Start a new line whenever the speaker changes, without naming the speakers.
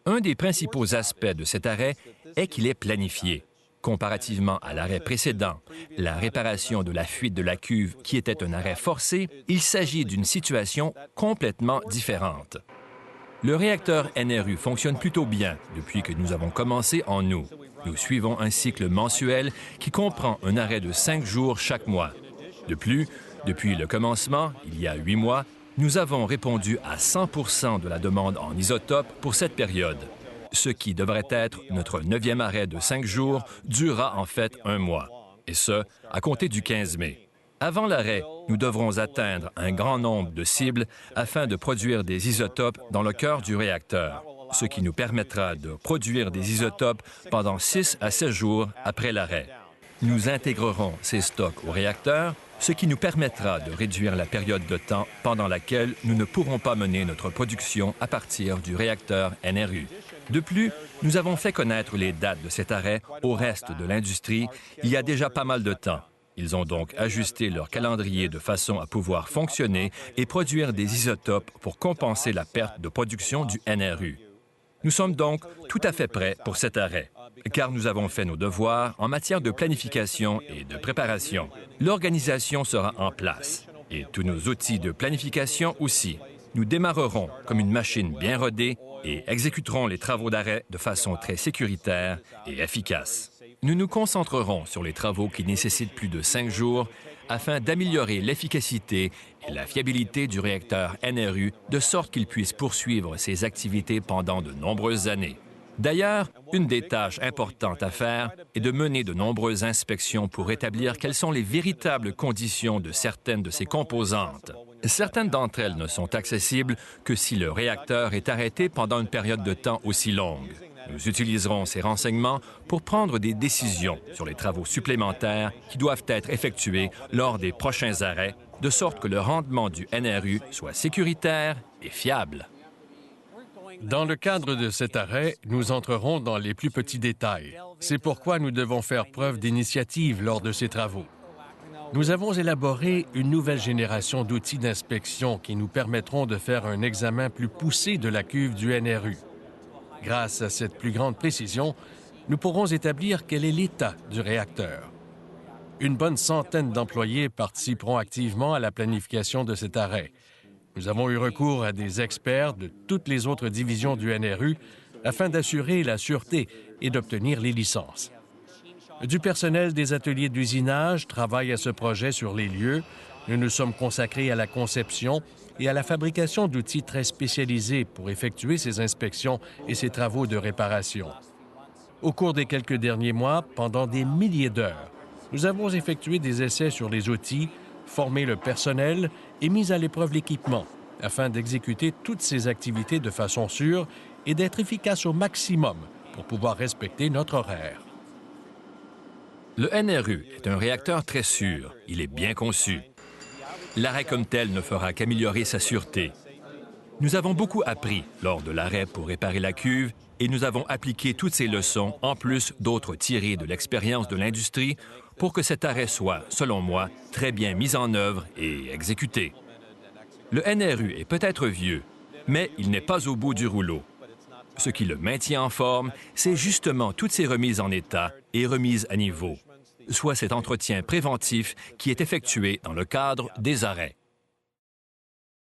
Un des principaux aspects de cet arrêt est qu'il est planifié. Comparativement à l'arrêt précédent, la réparation de la fuite de la cuve qui était un arrêt forcé, il s'agit d'une situation complètement différente. Le réacteur NRU fonctionne plutôt bien depuis que nous avons commencé en août. Nous suivons un cycle mensuel qui comprend un arrêt de 5 jours chaque mois. De plus, depuis le commencement, il y a 8 mois, nous avons répondu à 100% de la demande en isotope pour cette période. Ce qui devrait être notre 9e arrêt de 5 jours durera en fait 1 mois, et ce, à compter du 15 mai. Avant l'arrêt, nous devrons atteindre un grand nombre de cibles afin de produire des isotopes dans le cœur du réacteur, ce qui nous permettra de produire des isotopes pendant 6 à 16 jours après l'arrêt. Nous intégrerons ces stocks au réacteur, ce qui nous permettra de réduire la période de temps pendant laquelle nous ne pourrons pas mener notre production à partir du réacteur NRU. De plus, nous avons fait connaître les dates de cet arrêt au reste de l'industrie il y a déjà pas mal de temps. Ils ont donc ajusté leur calendrier de façon à pouvoir fonctionner et produire des isotopes pour compenser la perte de production du NRU. Nous sommes donc tout à fait prêts pour cet arrêt, car nous avons fait nos devoirs en matière de planification et de préparation. L'organisation sera en place et tous nos outils de planification aussi. Nous démarrerons comme une machine bien rodée et exécuterons les travaux d'arrêt de façon très sécuritaire et efficace. Nous nous concentrerons sur les travaux qui nécessitent plus de 5 jours afin d'améliorer l'efficacité et la fiabilité du réacteur NRU de sorte qu'il puisse poursuivre ses activités pendant de nombreuses années. D'ailleurs, une des tâches importantes à faire est de mener de nombreuses inspections pour établir quelles sont les véritables conditions de certaines de ses composantes. Certaines d'entre elles ne sont accessibles que si le réacteur est arrêté pendant une période de temps aussi longue. Nous utiliserons ces renseignements pour prendre des décisions sur les travaux supplémentaires qui doivent être effectués lors des prochains arrêts, de sorte que le rendement du NRU soit sécuritaire et fiable.
Dans le cadre de cet arrêt, nous entrerons dans les plus petits détails. C'est pourquoi nous devons faire preuve d'initiative lors de ces travaux. Nous avons élaboré une nouvelle génération d'outils d'inspection qui nous permettront de faire un examen plus poussé de la cuve du NRU. Grâce à cette plus grande précision, nous pourrons établir quel est l'état du réacteur. Une bonne centaine d'employés participeront activement à la planification de cet arrêt. Nous avons eu recours à des experts de toutes les autres divisions du NRU afin d'assurer la sûreté et d'obtenir les licences. Du personnel des ateliers d'usinage travaille à ce projet sur les lieux. Nous nous sommes consacrés à la conception et à la fabrication d'outils très spécialisés pour effectuer ces inspections et ces travaux de réparation. Au cours des quelques derniers mois, pendant des milliers d'heures, nous avons effectué des essais sur les outils, formé le personnel et mis à l'épreuve l'équipement afin d'exécuter toutes ces activités de façon sûre et d'être efficace au maximum pour pouvoir respecter notre horaire.
Le NRU est un réacteur très sûr. Il est bien conçu. L'arrêt comme tel ne fera qu'améliorer sa sûreté. Nous avons beaucoup appris lors de l'arrêt pour réparer la cuve et nous avons appliqué toutes ces leçons, en plus d'autres tirées de l'expérience de l'industrie, pour que cet arrêt soit, selon moi, très bien mis en œuvre et exécuté. Le NRU est peut-être vieux, mais il n'est pas au bout du rouleau. Ce qui le maintient en forme, c'est justement toutes ces remises en état et remises à niveau, soit cet entretien préventif qui est effectué dans le cadre des arrêts.